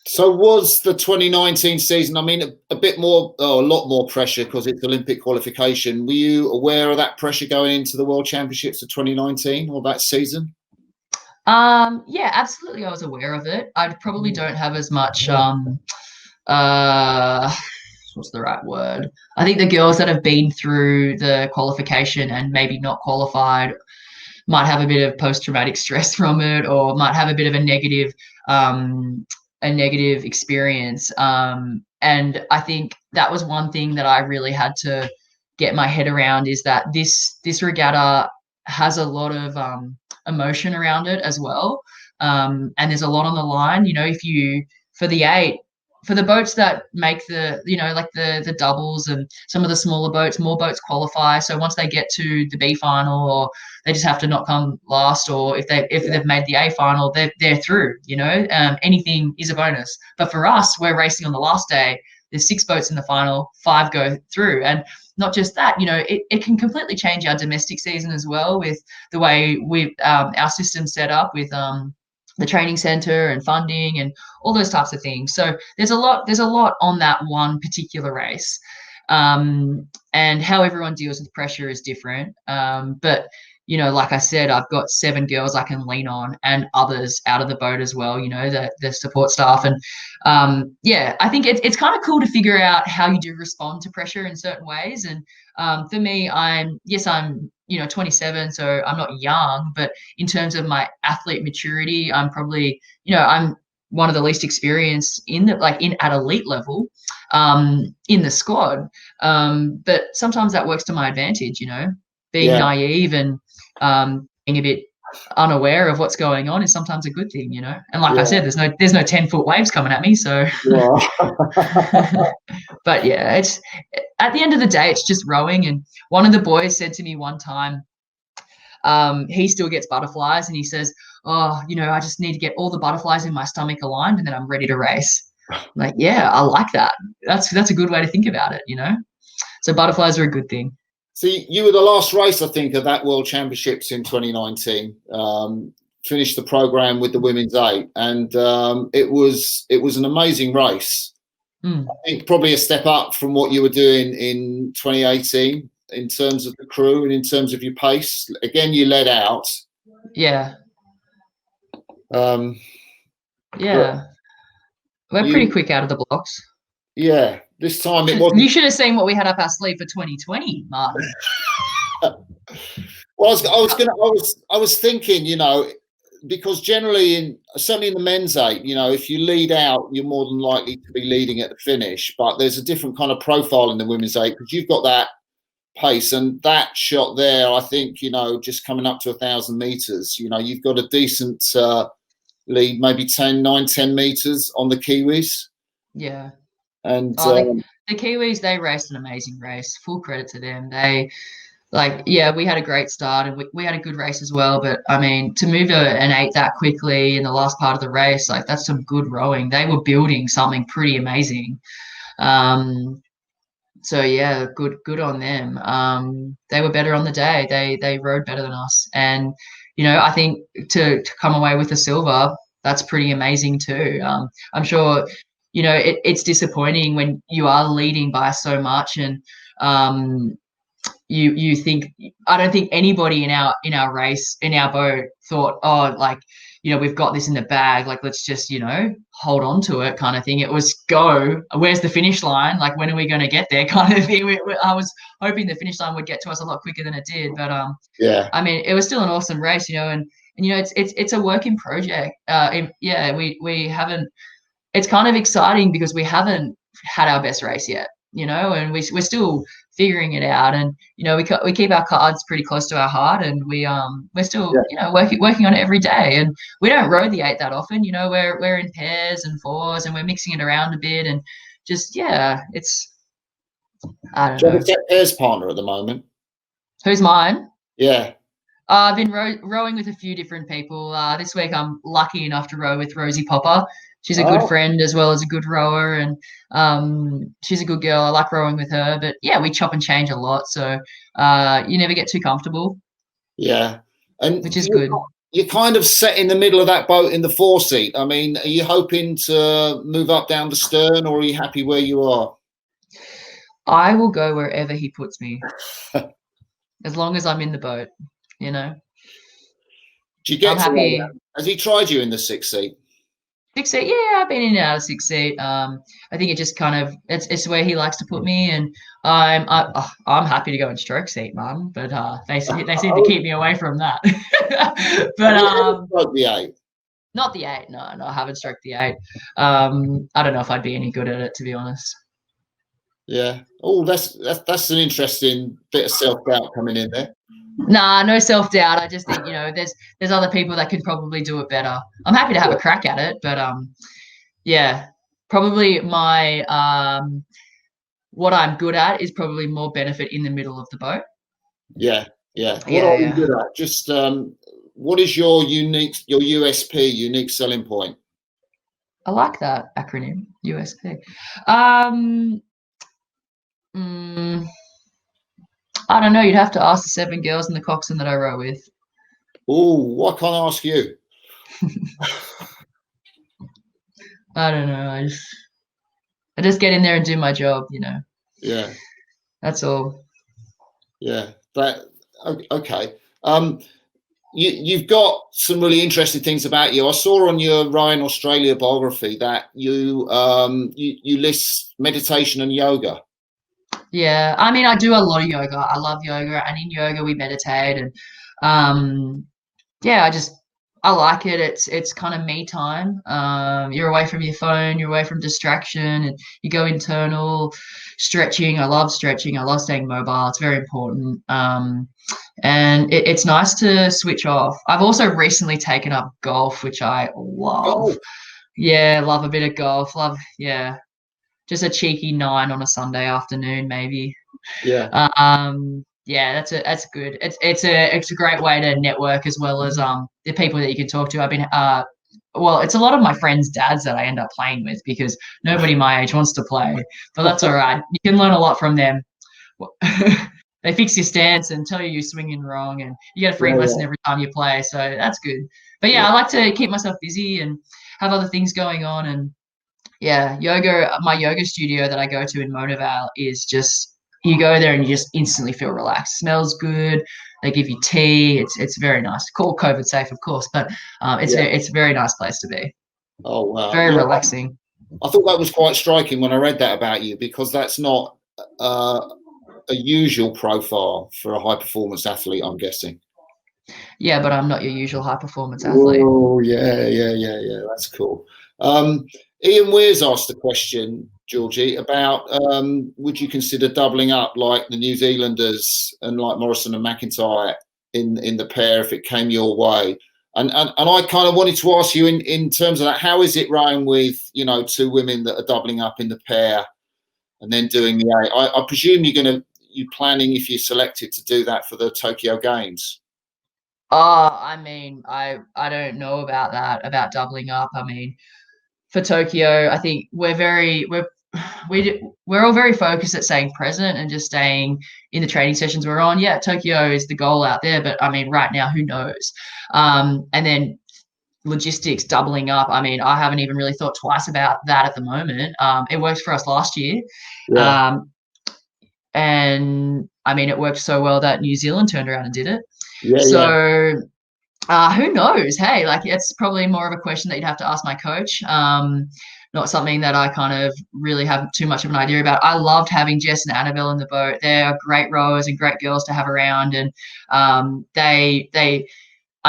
So was the 2019 season, I mean, a bit more, a lot more pressure because it's Olympic qualification. Were you aware of that pressure going into the World Championships of 2019 or that season? Yeah, absolutely. I was aware of it. I probably don't have as much what's the right word? I think the girls that have been through the qualification and maybe not qualified might have a bit of post-traumatic stress from it, or might have a bit of um, a negative experience. And I think that was one thing that I really had to get my head around, is that this regatta has a lot of emotion around it as well. And there's a lot on the line. You know, if you for the eight for the boats that make like the doubles and some of the smaller boats, more boats qualify. So once they get to the B final, or they just have to not come last, or if they've made the A final, they're through. You know, anything is a bonus. But for us, we're racing on the last day. There's 6 boats in the final, 5 go through, and not just that, you know, it can completely change our domestic season as well, with the way our system set up with the training center and funding and all those types of things. So there's a lot on that one particular race. And how everyone deals with pressure is different. But you know, like I said, I've got 7 girls I can lean on, and others out of the boat as well, you know, the support staff. And yeah, I think it's kind of cool to figure out how you do respond to pressure in certain ways. And for me, I'm 27, so I'm not young, but in terms of my athlete maturity, I'm probably, I'm one of the least experienced at elite level in the squad. But sometimes that works to my advantage, you know, being naive and being a bit unaware of what's going on is sometimes a good thing, you know. And like I said, there's no 10-foot waves coming at me, so but yeah, it's at the end of the day, it's just rowing. And one of the boys said to me one time, he still gets butterflies, and he says, oh, you know, I just need to get all the butterflies in my stomach aligned, and then I'm ready to race. I'm like, yeah, I like that. That's a good way to think about it, you know. So butterflies are a good thing. See, you were the last race, I think, of that World Championships in 2019. Finished the program with the women's 8, and it was an amazing race. I think probably a step up from what you were doing in 2018 in terms of the crew and in terms of your pace. Again, you led out. Yeah. Yeah. We're pretty quick out of the blocks. Yeah. This time it wasn't. You should have seen what we had up our sleeve for 2020, Martin. Well, I was thinking, you know, because generally certainly in the men's 8, you know, if you lead out, you're more than likely to be leading at the finish. But there's a different kind of profile in the women's 8 because you've got that pace, and that shot there, I think, you know, just coming up to 1,000 meters, you know, you've got a decent lead, maybe 10 meters on the Kiwis. Yeah. And the Kiwis, they raced an amazing race. Full credit to them. They we had a great start, and we had a good race as well. But I mean, to move an 8 that quickly in the last part of the race, like, that's some good rowing. They were building something pretty amazing. So yeah, good on them. They were better on the day. They rode better than us, and you know, I think to come away with a silver, that's pretty amazing too. I'm sure, you know, it's disappointing when you are leading by so much, and you think, I don't think anybody in our race, in our boat, thought, oh, like, you know, we've got this in the bag, like, let's just, you know, hold on to it kind of thing. It was go, where's the finish line, like, when are we going to get there kind of thing. I was hoping the finish line would get to us a lot quicker than it did, but I mean, it was still an awesome race, you know. And you know, it's a working project. We haven't, it's kind of exciting because we haven't had our best race yet, you know, and we're still figuring it out. And you know, we keep our cards pretty close to our heart, and we're still you know, working on it every day. And we don't row the 8 that often, you know. We're in pairs and fours, and we're mixing it around a bit, and just it's, I don't know. Do you have a set pairs partner at the moment? Who's mine? Yeah. I've been rowing with a few different people. This week I'm lucky enough to row with Rosie Popper. She's a good friend as well as a good rower, and she's a good girl. I like rowing with her. But yeah, we chop and change a lot, so you never get too comfortable. Yeah, and which is good. you're kind of set in the middle of that boat in the 4-seat. I mean, are you hoping to move up down the stern, or are you happy where you are? I will go wherever he puts me, as long as I'm in the boat, you know. Do you get I'm to lay happy. down? Has he tried you in the 6-seat? 6 seat, yeah, I've been in and out of 6 seat. I think it just kind of it's where he likes to put me, and I'm happy to go in stroke seat, man. But they seem to keep me away from that. But Have you ever stroked the 8? not the 8. No, I haven't stroked the 8. I don't know if I'd be any good at it, to be honest. Yeah. Oh, that's an interesting bit of self-doubt coming in there. Nah, no self-doubt. I just think, there's other people that could probably do it better. I'm happy to have a crack at it, but yeah, probably my what I'm good at is probably more benefit in the middle of the boat. Yeah, yeah. What Yeah, are you yeah. good at? Just what is your USP, unique selling point? I like that acronym, USP. Um, mm, I don't know. You'd have to ask the 7 girls in the coxswain that I row with. Oh, why can't I ask you? I don't know. I just get in there and do my job. Yeah, That's all. yeah. Okay. You've got some really interesting things about you. I saw on your Ryan Australia biography that you list meditation and yoga. Yeah, I mean, I do a lot of yoga. I love yoga, and in yoga we meditate, and yeah, I like it. It's kind of me time. You're away from your phone, you're away from distraction, and you go internal. Stretching, I love stretching. I love staying mobile. It's very important. And it's nice to switch off. I've also recently taken up golf, which I love. Golf. Yeah, love a bit of golf. Love, yeah, just a cheeky 9 on a Sunday afternoon, maybe. Yeah. Yeah, that's good. It's a great way to network, as well as the people that you can talk to. I've been well, it's a lot of my friends' dads that I end up playing with, because nobody my age wants to play, but that's all right. You can learn a lot from them. They fix your stance and tell you you're swinging wrong, and you get a free lesson every time you play, so that's good. But yeah, I like to keep myself busy and have other things going on. And yeah, my yoga studio that I go to in Monavale is just, you go there and you just instantly feel relaxed. Smells good. They give you tea. It's very nice. Call COVID safe, of course, but it's a very nice place to be. Oh wow. Very Yeah, relaxing. I thought that was quite striking when I read that about you, because that's not a usual profile for a high performance athlete, I'm guessing. Yeah, but I'm not your usual high performance athlete. Oh yeah. That's cool. Ian Weir's asked a question, Georgie, about would you consider doubling up like the New Zealanders and like Morrison and McIntyre in the pair if it came your way? And I kind of wanted to ask you in terms of that, how is it rowing with 2 women that are doubling up in the pair and then doing the 8? I presume you're planning, if you're selected, to do that for the Tokyo Games. I mean, I don't know about that, about doubling up. I mean, for Tokyo, I think we're all very focused at staying present and just staying in the training sessions we're on. Yeah, Tokyo is the goal out there, but I mean, right now, who knows? And then logistics, doubling up. I mean, I haven't even really thought twice about that at the moment. It worked for us last year. Yeah. And I mean, it worked so well that New Zealand turned around and did it. Yeah. So who knows? Hey, like, it's probably more of a question that you'd have to ask my coach. Not something that I kind of really have too much of an idea about. I loved having Jess and Annabelle in the boat. They're great rowers and great girls to have around, and I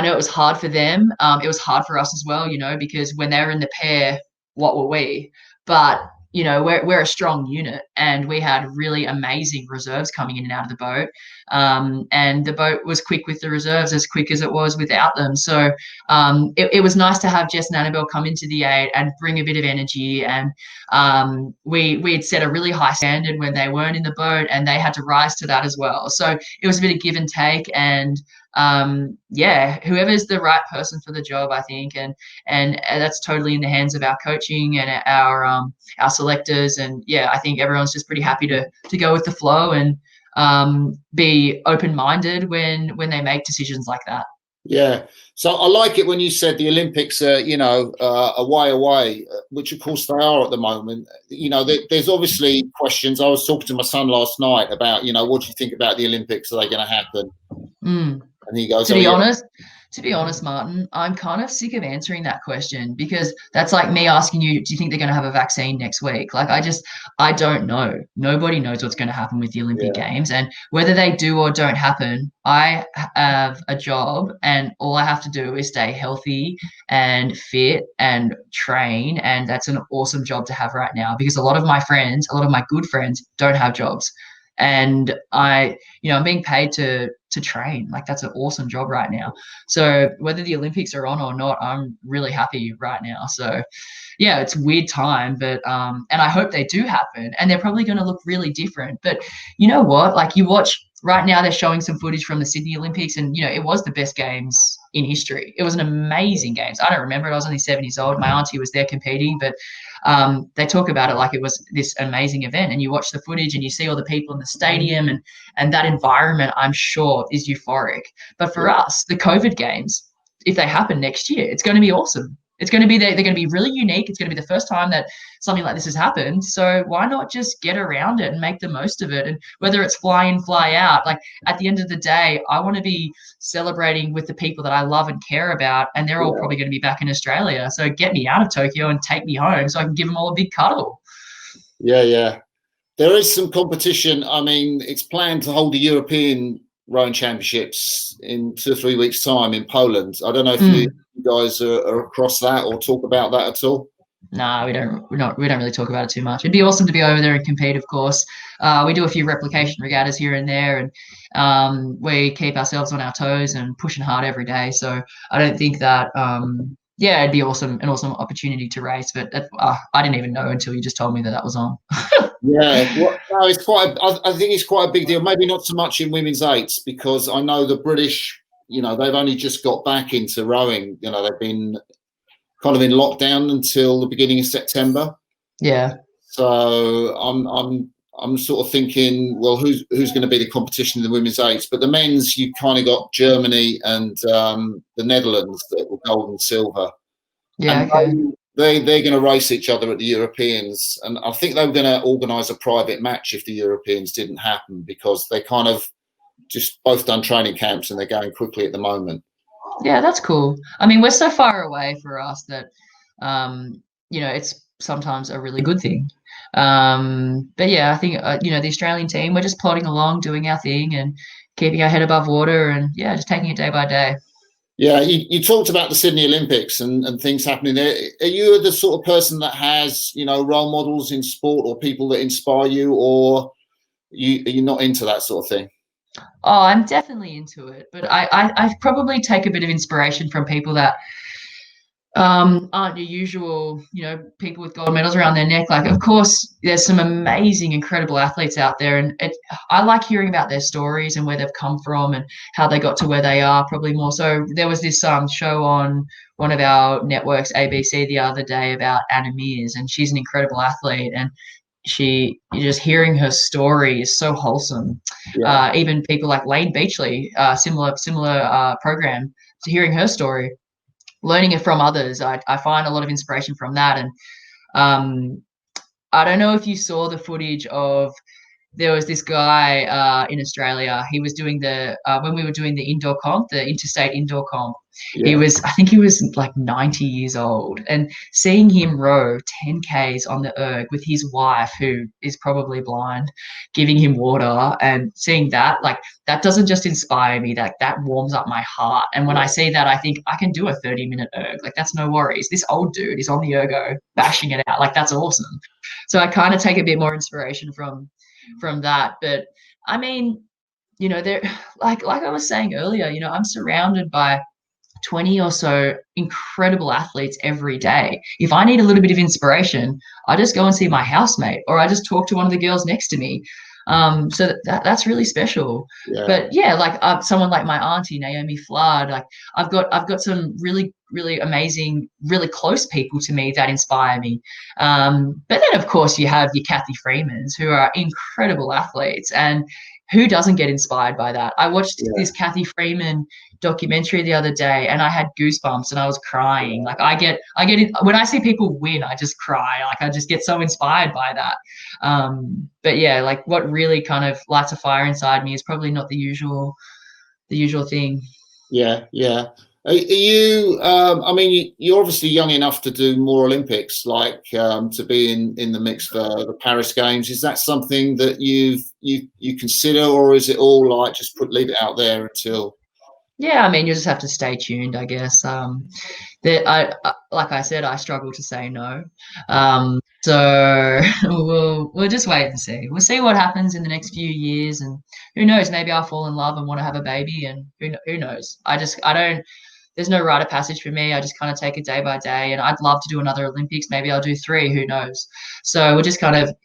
know it was hard for them. It was hard for us as well, because when they were in the pair, what were we? But we're a strong unit, and we had really amazing reserves coming in and out of the boat. And the boat was quick with the reserves, as quick as it was without them. So it was nice to have Jess and Annabelle come into the 8 and bring a bit of energy. And we had set a really high standard when they weren't in the boat, and they had to rise to that as well. So it was a bit of give and take. And yeah, whoever's the right person for the job, I think, and that's totally in the hands of our coaching and our selectors. And yeah, I think everyone's just pretty happy to go with the flow and be open-minded when they make decisions like that. Yeah. So I like it when you said the Olympics are, a way away, which of course they are at the moment. There's obviously questions. I was talking to my son last night about, what do you think about the Olympics? Are they going to happen? Mm. And he goes, To "Oh be yeah, honest, to be honest, Martin, I'm kind of sick of answering that question because that's like me asking you, do you think they're going to have a vaccine next week? Like, I don't know. Nobody knows what's going to happen with the Olympic yeah, Games. And whether they do or don't happen, I have a job and all I have to do is stay healthy and fit and train. And that's an awesome job to have right now because a lot of my friends, a lot of my good friends don't have jobs. And I'm being paid to train. Like that's an awesome job right now. So whether the Olympics are on or not, I'm really happy right now. So yeah, it's a weird time, but and I hope they do happen, and they're probably going to look really different. But you know what? Like you watch right now, they're showing some footage from the Sydney Olympics, and it was the best games in history. It was an amazing games. I don't remember it. I was only 7 years old. My auntie was there competing, but they talk about it like it was this amazing event. And you watch the footage and you see all the people in the stadium, and that environment, I'm sure, is euphoric. But for yeah, us, the COVID games, if they happen next year, it's going to be awesome. It's going to be they're going to be really unique. It's going to be the first time that something like this has happened. So why not just get around it and make the most of it? And whether it's fly in, fly out, like at the end of the day, I want to be celebrating with the people that I love and care about, and they're all yeah, probably going to be back in Australia. So get me out of Tokyo and take me home so I can give them all a big cuddle. yeah, yeah. There is some competition. I mean, it's planned to hold the European rowing championships in 2 or 3 weeks' time in Poland. I don't know if you Mm. guys are across that or talk about that at all. Nah, we don't. We don't really talk about it too much. It'd be awesome to be over there and compete. Of course, we do a few replication regattas here and there, and we keep ourselves on our toes and pushing hard every day. So I don't think that. Yeah, it'd be awesome, an awesome opportunity to race. But I didn't even know until you just told me that that was on. Yeah, well, no, it's quite. I think it's quite a big deal. Maybe not so much in women's eights because I know the British. They've only just got back into rowing. They've been kind of in lockdown until the beginning of September. Yeah. So I'm sort of thinking, well, who's going to be the competition in the women's eights? But the men's, you kind of got Germany and the Netherlands that were gold and silver, Yeah. and Okay. they're going to race each other at the Europeans. And I think they were going to organise a private match if the Europeans didn't happen because they kind of just both done training camps and they're going quickly at the moment. Yeah, that's cool. I mean, we're so far away for us that, it's sometimes a really good thing. But yeah, I think, the Australian team, we're just plodding along, doing our thing and keeping our head above water and, yeah, just taking it day by day. Yeah, you talked about the Sydney Olympics and things happening there. Are you the sort of person that has, role models in sport or people that inspire you, or are you not into that sort of thing? Oh, I'm definitely into it, but I probably take a bit of inspiration from people that aren't your usual, people with gold medals around their neck. Like, of course, there's some amazing, incredible athletes out there, and I like hearing about their stories and where they've come from and how they got to where they are. Probably more so. There was this show on one of our networks, ABC, the other day about Anna Mears, and she's an incredible athlete, and just hearing her story is so wholesome. Yeah, Even people like Lane Beachley, similar program, to hearing her story, learning it from others, I find a lot of inspiration from that. And I don't know if you saw the footage of there was this guy in Australia. He was doing the when we were doing the indoor comp, the interstate indoor comp. yeah, I think he was like 90 years old, and seeing him row 10Ks on the erg with his wife, who is probably blind, giving him water, and seeing that, like that doesn't just inspire me. That warms up my heart. And when I see that, I think I can do a 30-minute erg. Like that's no worries. This old dude is on the ergo bashing it out. Like that's awesome. So I kind of take a bit more inspiration from that. But I mean, there, like I was saying earlier, I'm surrounded by 20 or so incredible athletes every day. If I need a little bit of inspiration, I just go and see my housemate, or I just talk to one of the girls next to me. So that's really special. yeah, But yeah, like someone like my auntie Naomi Flood, like I've got some really really amazing, really close people to me that inspire me. But then of course you have your Kathy Freemans, who are incredible athletes and who doesn't get inspired by that? I watched Yeah. this Kathy Freeman documentary the other day, and I had goosebumps and I was crying. Like I get it when I see people win, I just cry. Like I just get so inspired by that. But yeah, like what really kind of lights a fire inside me is probably not the usual thing. Yeah, yeah. Are you? I mean, you're obviously young enough to do more Olympics, like to be in the mix for the Paris Games. Is that something that you consider, or is it all like just leave it out there until? Yeah, I mean, you just have to stay tuned, I guess. That like I said, I struggle to say no. So we'll just wait and see. We'll see what happens in the next few years, and who knows? Maybe I'll fall in love and want to have a baby, and who knows? I don't. There's no rite of passage for me. I just kind of take it day by day, and I'd love to do another Olympics. Maybe I'll do 3. Who knows? So we're just kind of,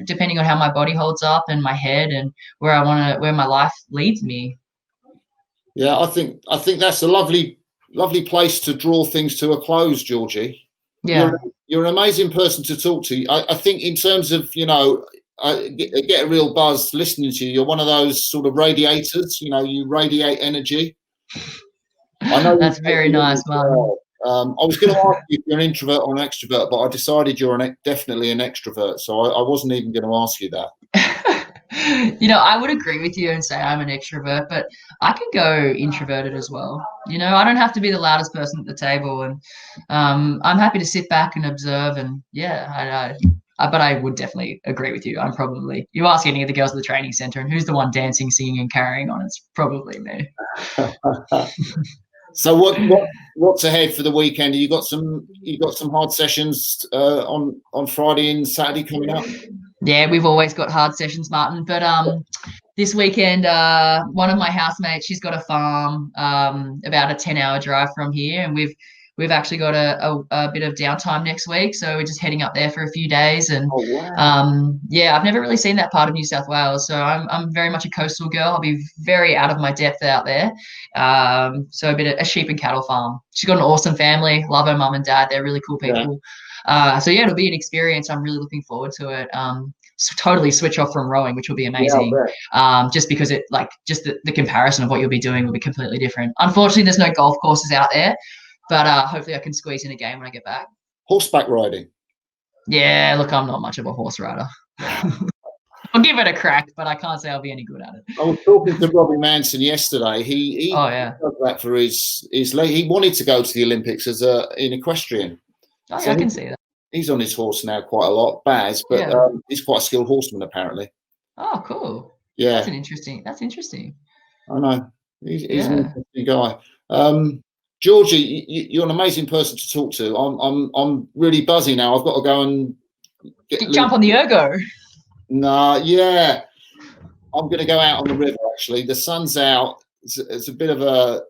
depending on how my body holds up and my head and where my life leads me. Yeah, I think that's a lovely place to draw things to a close, Georgie. Yeah. You're an amazing person to talk to. I think in terms of, I get a real buzz listening to you. You're one of those sort of radiators, you radiate energy. I know that's very nice, man. Well. I was going to ask you if you're an introvert or an extrovert, but I decided you're definitely an extrovert. So I wasn't even going to ask you that. I would agree with you and say I'm an extrovert, but I can go introverted as well. I don't have to be the loudest person at the table, and I'm happy to sit back and observe. And yeah, but I would definitely agree with you. You ask any of the girls at the training center, and who's the one dancing, singing, and carrying on? It's probably me. So what's ahead for the weekend? You got some hard sessions on Friday and Saturday coming up? Yeah, we've always got hard sessions, Martin. But this weekend, one of my housemates, she's got a farm about a 10-hour drive from here, and we've actually got a bit of downtime next week, so we're just heading up there for a few days. And yeah, I've never really seen that part of New South Wales, so I'm very much a coastal girl. I'll be very out of my depth out there. So a sheep and cattle farm. She's got an awesome family. Love her mum and dad. They're really cool people. Yeah. So yeah, it'll be an experience. I'm really looking forward to it. Totally switch off from rowing, which will be amazing. Yeah, just because the comparison of what you'll be doing will be completely different. Unfortunately, there's no golf courses out there, but hopefully I can squeeze in a game when I get back. Horseback riding. Yeah, look, I'm not much of a horse rider. I'll give it a crack, but I can't say I'll be any good at it. I was talking to Robbie Manson yesterday. He does that for his he wanted to go to the Olympics as in equestrian. Oh, yeah, I can see that. He's on his horse now quite a lot, Baz, but he's quite a skilled horseman apparently. Oh, cool. Yeah, that's interesting. I know. He's an interesting guy. Georgie, you're an amazing person to talk to. I'm really buzzy now. I've got to go and jump on the ergo. Nah, yeah. I'm going to go out on the river. Actually, the sun's out. It's a bit of a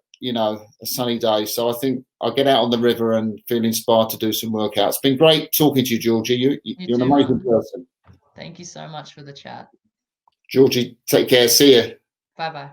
sunny day, so I think I'll get out on the river and feel inspired to do some workouts. It's been great talking to you, Georgie. You're an amazing person. Thank you so much for the chat. Georgie, take care. See you. Bye-bye.